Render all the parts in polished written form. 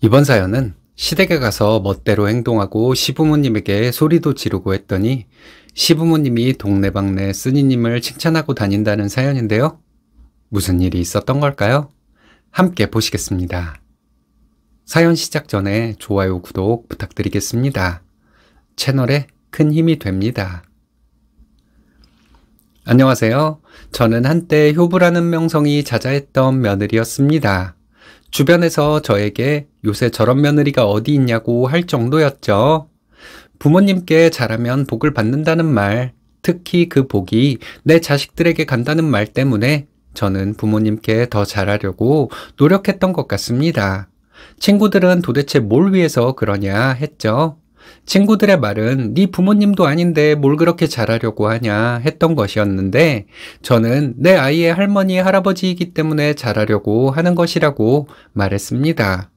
이번 사연은 시댁에 가서 멋대로 행동하고 시부모님에게 소리도 지르고 했더니 시부모님이 동네방네 쓰니님을 칭찬하고 다닌다는 사연인데요. 무슨 일이 있었던 걸까요? 함께 보시겠습니다. 사연 시작 전에 좋아요, 구독 부탁드리겠습니다. 채널에 큰 힘이 됩니다. 안녕하세요. 저는 한때 효부라는 명성이 자자했던 며느리였습니다. 주변에서 저에게 요새 저런 며느리가 어디 있냐고 할 정도였죠. 부모님께 잘하면 복을 받는다는 말, 특히 그 복이 내 자식들에게 간다는 말 때문에 저는 부모님께 더 잘하려고 노력했던 것 같습니다. 친구들은 도대체 뭘 위해서 그러냐 했죠. 친구들의 말은 네 부모님도 아닌데 뭘 그렇게 잘하려고 하냐 했던 것이었는데 저는 내 아이의 할머니, 할아버지이기 때문에 잘하려고 하는 것이라고 말했습니다.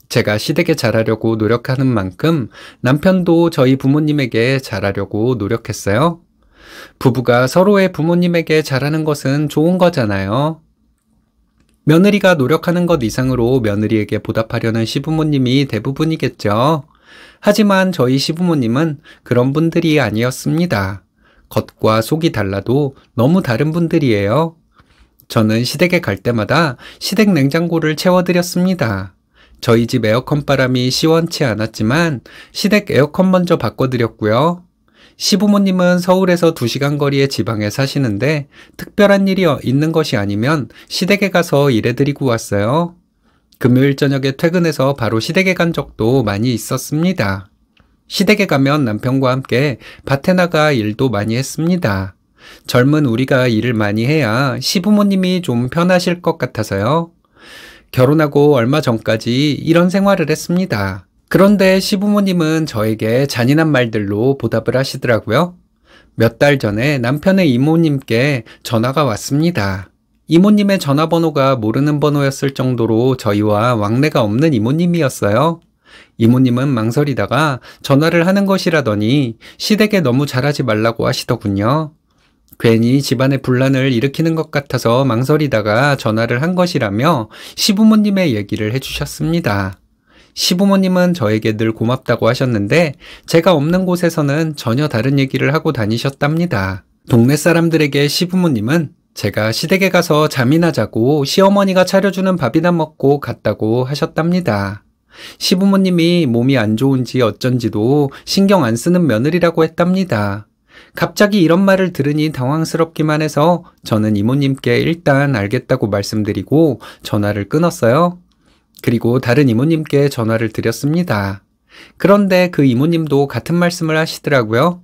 제가 시댁에 잘하려고 노력하는 만큼 남편도 저희 부모님에게 잘하려고 노력했어요. 부부가 서로의 부모님에게 잘하는 것은 좋은 거잖아요. 며느리가 노력하는 것 이상으로 며느리에게 보답하려는 시부모님이 대부분이겠죠. 하지만 저희 시부모님은 그런 분들이 아니었습니다. 겉과 속이 달라도 너무 다른 분들이에요. 저는 시댁에 갈 때마다 시댁 냉장고를 채워드렸습니다. 저희 집 에어컨 바람이 시원치 않았지만 시댁 에어컨 먼저 바꿔드렸고요. 시부모님은 서울에서 2시간 거리의 지방에 사시는데 특별한 일이 있는 것이 아니면 시댁에 가서 일해드리고 왔어요. 금요일 저녁에 퇴근해서 바로 시댁에 간 적도 많이 있었습니다. 시댁에 가면 남편과 함께 밭에 나가 일도 많이 했습니다. 젊은 우리가 일을 많이 해야 시부모님이 좀 편하실 것 같아서요. 결혼하고 얼마 전까지 이런 생활을 했습니다. 그런데 시부모님은 저에게 잔인한 말들로 보답을 하시더라고요. 몇 달 전에 남편의 이모님께 전화가 왔습니다. 이모님의 전화번호가 모르는 번호였을 정도로 저희와 왕래가 없는 이모님이었어요. 이모님은 망설이다가 전화를 하는 것이라더니 시댁에 너무 잘하지 말라고 하시더군요. 괜히 집안의 분란을 일으키는 것 같아서 망설이다가 전화를 한 것이라며 시부모님의 얘기를 해주셨습니다. 시부모님은 저에게 늘 고맙다고 하셨는데 제가 없는 곳에서는 전혀 다른 얘기를 하고 다니셨답니다. 동네 사람들에게 시부모님은 제가 시댁에 가서 잠이나 자고 시어머니가 차려주는 밥이나 먹고 갔다고 하셨답니다. 시부모님이 몸이 안 좋은지 어쩐지도 신경 안 쓰는 며느리라고 했답니다. 갑자기 이런 말을 들으니 당황스럽기만 해서 저는 이모님께 일단 알겠다고 말씀드리고 전화를 끊었어요. 그리고 다른 이모님께 전화를 드렸습니다. 그런데 그 이모님도 같은 말씀을 하시더라고요.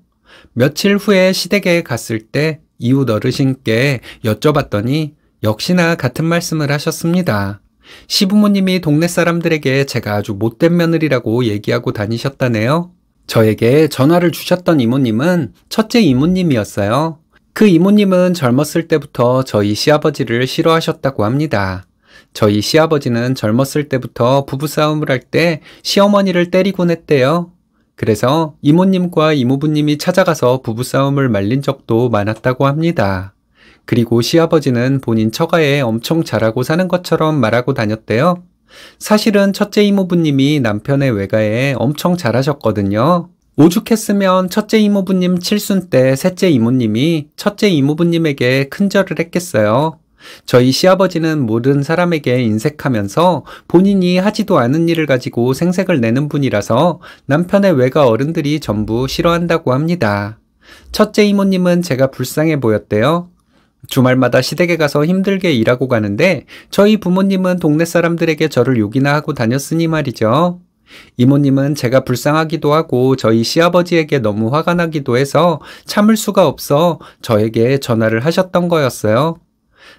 며칠 후에 시댁에 갔을 때 이웃 어르신께 여쭤봤더니 역시나 같은 말씀을 하셨습니다. 시부모님이 동네 사람들에게 제가 아주 못된 며느리라고 얘기하고 다니셨다네요. 저에게 전화를 주셨던 이모님은 첫째 이모님이었어요. 그 이모님은 젊었을 때부터 저희 시아버지를 싫어하셨다고 합니다. 저희 시아버지는 젊었을 때부터 부부싸움을 할 때 시어머니를 때리곤 했대요. 그래서 이모님과 이모부님이 찾아가서 부부싸움을 말린 적도 많았다고 합니다. 그리고 시아버지는 본인 처가에 엄청 잘하고 사는 것처럼 말하고 다녔대요. 사실은 첫째 이모부님이 남편의 외가에 엄청 잘하셨거든요. 오죽했으면 첫째 이모부님 칠순 때 셋째 이모님이 첫째 이모부님에게 큰절을 했겠어요. 저희 시아버지는 모든 사람에게 인색하면서 본인이 하지도 않은 일을 가지고 생색을 내는 분이라서 남편의 외가 어른들이 전부 싫어한다고 합니다. 첫째 이모님은 제가 불쌍해 보였대요. 주말마다 시댁에 가서 힘들게 일하고 가는데 저희 부모님은 동네 사람들에게 저를 욕이나 하고 다녔으니 말이죠. 이모님은 제가 불쌍하기도 하고 저희 시아버지에게 너무 화가 나기도 해서 참을 수가 없어 저에게 전화를 하셨던 거였어요.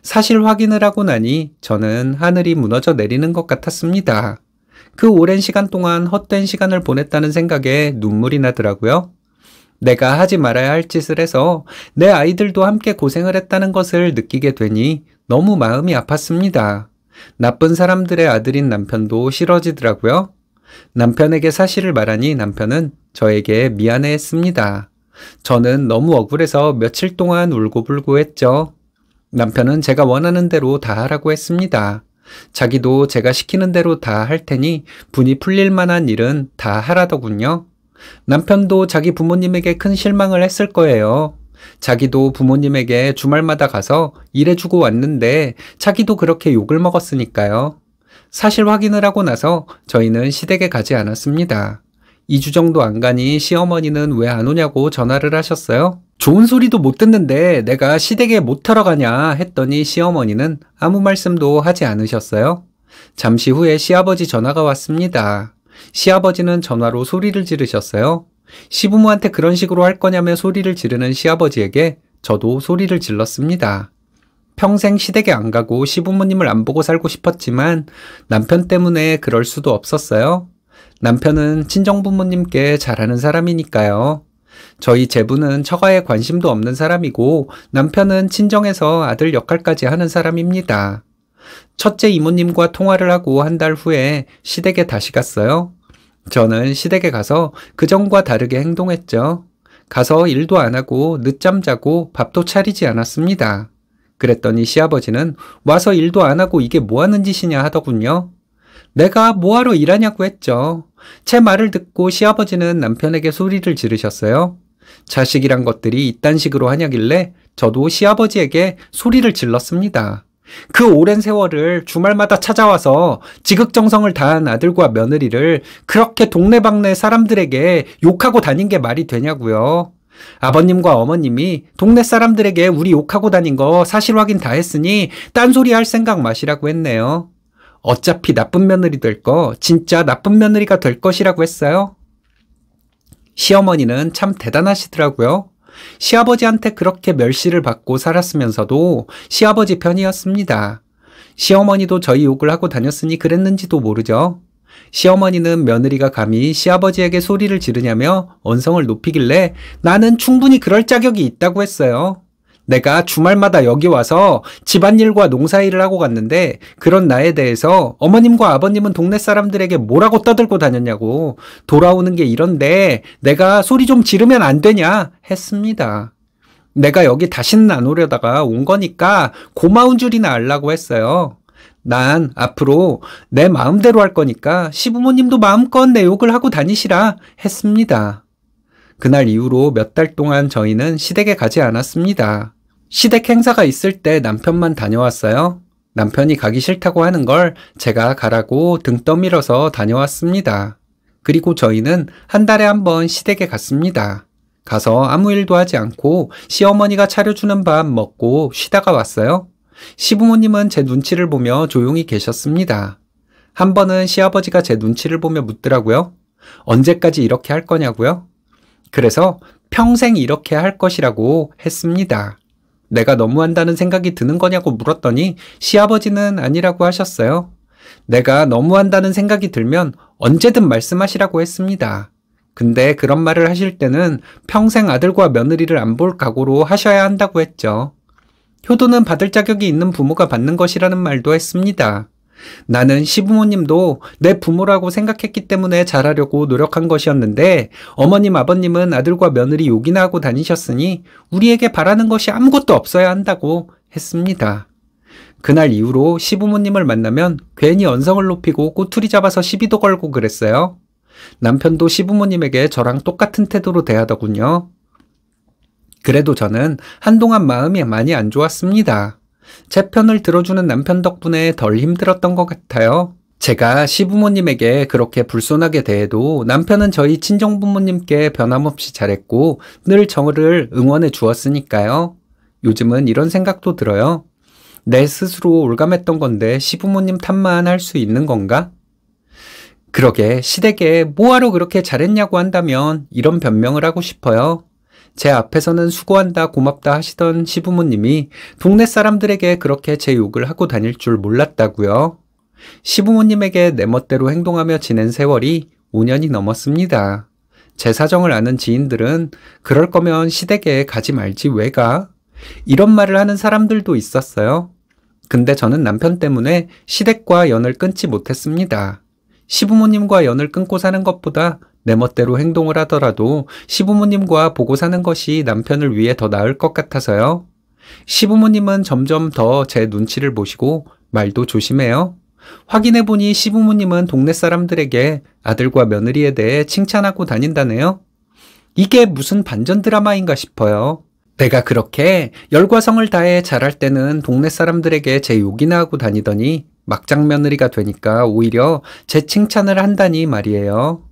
사실 확인을 하고 나니 저는 하늘이 무너져 내리는 것 같았습니다. 그 오랜 시간 동안 헛된 시간을 보냈다는 생각에 눈물이 나더라고요. 내가 하지 말아야 할 짓을 해서 내 아이들도 함께 고생을 했다는 것을 느끼게 되니 너무 마음이 아팠습니다. 나쁜 사람들의 아들인 남편도 싫어지더라고요. 남편에게 사실을 말하니 남편은 저에게 미안해했습니다. 저는 너무 억울해서 며칠 동안 울고불고 했죠. 남편은 제가 원하는 대로 다 하라고 했습니다. 자기도 제가 시키는 대로 다 할 테니 분이 풀릴 만한 일은 다 하라더군요. 남편도 자기 부모님에게 큰 실망을 했을 거예요. 자기도 부모님에게 주말마다 가서 일해주고 왔는데 자기도 그렇게 욕을 먹었으니까요. 사실 확인을 하고 나서 저희는 시댁에 가지 않았습니다. 2주 정도 안 가니 시어머니는 왜 안 오냐고 전화를 하셨어요. 좋은 소리도 못 듣는데 내가 시댁에 못 하러 가냐 했더니 시어머니는 아무 말씀도 하지 않으셨어요. 잠시 후에 시아버지 전화가 왔습니다. 시아버지는 전화로 소리를 지르셨어요. 시부모한테 그런 식으로 할 거냐며 소리를 지르는 시아버지에게 저도 소리를 질렀습니다. 평생 시댁에 안 가고 시부모님을 안 보고 살고 싶었지만 남편 때문에 그럴 수도 없었어요. 남편은 친정부모님께 잘하는 사람이니까요. 저희 제부는 처가에 관심도 없는 사람이고 남편은 친정에서 아들 역할까지 하는 사람입니다. 첫째 이모님과 통화를 하고 한 달 후에 시댁에 다시 갔어요. 저는 시댁에 가서 그전과 다르게 행동했죠. 가서 일도 안 하고 늦잠 자고 밥도 차리지 않았습니다. 그랬더니 시아버지는 와서 일도 안 하고 이게 뭐 하는 짓이냐 하더군요. 내가 뭐하러 일하냐고 했죠. 제 말을 듣고 시아버지는 남편에게 소리를 지르셨어요. 자식이란 것들이 이딴 식으로 하냐길래 저도 시아버지에게 소리를 질렀습니다. 그 오랜 세월을 주말마다 찾아와서 지극정성을 다한 아들과 며느리를 그렇게 동네방네 사람들에게 욕하고 다닌 게 말이 되냐고요. 아버님과 어머님이 동네 사람들에게 우리 욕하고 다닌 거 사실 확인 다 했으니 딴소리 할 생각 마시라고 했네요. 어차피 나쁜 며느리 될 거 진짜 나쁜 며느리가 될 것이라고 했어요. 시어머니는 참 대단하시더라고요. 시아버지한테 그렇게 멸시를 받고 살았으면서도 시아버지 편이었습니다. 시어머니도 저희 욕을 하고 다녔으니 그랬는지도 모르죠. 시어머니는 며느리가 감히 시아버지에게 소리를 지르냐며 언성을 높이길래 나는 충분히 그럴 자격이 있다고 했어요. 내가 주말마다 여기 와서 집안일과 농사일을 하고 갔는데 그런 나에 대해서 어머님과 아버님은 동네 사람들에게 뭐라고 떠들고 다녔냐고, 돌아오는 게 이런데 내가 소리 좀 지르면 안 되냐 했습니다. 내가 여기 다시는 안 오려다가 온 거니까 고마운 줄이나 알라고 했어요. 난 앞으로 내 마음대로 할 거니까 시부모님도 마음껏 내 욕을 하고 다니시라 했습니다. 그날 이후로 몇 달 동안 저희는 시댁에 가지 않았습니다. 시댁 행사가 있을 때 남편만 다녀왔어요. 남편이 가기 싫다고 하는 걸 제가 가라고 등 떠밀어서 다녀왔습니다. 그리고 저희는 한 달에 한 번 시댁에 갔습니다. 가서 아무 일도 하지 않고 시어머니가 차려주는 밥 먹고 쉬다가 왔어요. 시부모님은 제 눈치를 보며 조용히 계셨습니다. 한 번은 시아버지가 제 눈치를 보며 묻더라고요. 언제까지 이렇게 할 거냐고요? 그래서 평생 이렇게 할 것이라고 했습니다. 내가 너무한다는 생각이 드는 거냐고 물었더니 시아버지는 아니라고 하셨어요. 내가 너무한다는 생각이 들면 언제든 말씀하시라고 했습니다. 근데 그런 말을 하실 때는 평생 아들과 며느리를 안 볼 각오로 하셔야 한다고 했죠. 효도는 받을 자격이 있는 부모가 받는 것이라는 말도 했습니다. 나는 시부모님도 내 부모라고 생각했기 때문에 잘하려고 노력한 것이었는데 어머님 아버님은 아들과 며느리 욕이나 하고 다니셨으니 우리에게 바라는 것이 아무것도 없어야 한다고 했습니다. 그날 이후로 시부모님을 만나면 괜히 언성을 높이고 꼬투리 잡아서 시비도 걸고 그랬어요. 남편도 시부모님에게 저랑 똑같은 태도로 대하더군요. 그래도 저는 한동안 마음이 많이 안 좋았습니다. 제 편을 들어주는 남편 덕분에 덜 힘들었던 것 같아요. 제가 시부모님에게 그렇게 불손하게 대해도 남편은 저희 친정부모님께 변함없이 잘했고 늘 저를 응원해 주었으니까요. 요즘은 이런 생각도 들어요. 내 스스로 올감했던 건데 시부모님 탓만 할 수 있는 건가? 그러게 시댁에 뭐하러 그렇게 잘했냐고 한다면 이런 변명을 하고 싶어요. 제 앞에서는 수고한다 고맙다 하시던 시부모님이 동네 사람들에게 그렇게 제 욕을 하고 다닐 줄 몰랐다고요. 시부모님에게 내 멋대로 행동하며 지낸 세월이 5년이 넘었습니다. 제 사정을 아는 지인들은 그럴 거면 시댁에 가지 말지 왜 가? 이런 말을 하는 사람들도 있었어요. 근데 저는 남편 때문에 시댁과 연을 끊지 못했습니다. 시부모님과 연을 끊고 사는 것보다 내 멋대로 행동을 하더라도 시부모님과 보고 사는 것이 남편을 위해 더 나을 것 같아서요. 시부모님은 점점 더 제 눈치를 보시고 말도 조심해요. 확인해보니 시부모님은 동네 사람들에게 아들과 며느리에 대해 칭찬하고 다닌다네요. 이게 무슨 반전 드라마인가 싶어요. 내가 그렇게 열과성을 다해 잘할 때는 동네 사람들에게 제 욕이나 하고 다니더니 막장 며느리가 되니까 오히려 제 칭찬을 한다니 말이에요.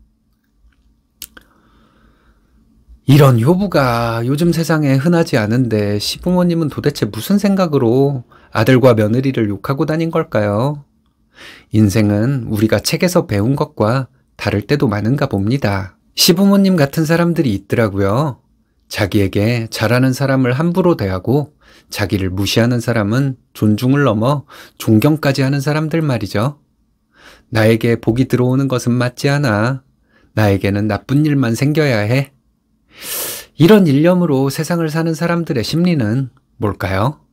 이런 효부가 요즘 세상에 흔하지 않은데 시부모님은 도대체 무슨 생각으로 아들과 며느리를 욕하고 다닌 걸까요? 인생은 우리가 책에서 배운 것과 다를 때도 많은가 봅니다. 시부모님 같은 사람들이 있더라고요. 자기에게 잘하는 사람을 함부로 대하고 자기를 무시하는 사람은 존중을 넘어 존경까지 하는 사람들 말이죠. 나에게 복이 들어오는 것은 맞지 않아. 나에게는 나쁜 일만 생겨야 해. 이런 일념으로 세상을 사는 사람들의 심리는 뭘까요?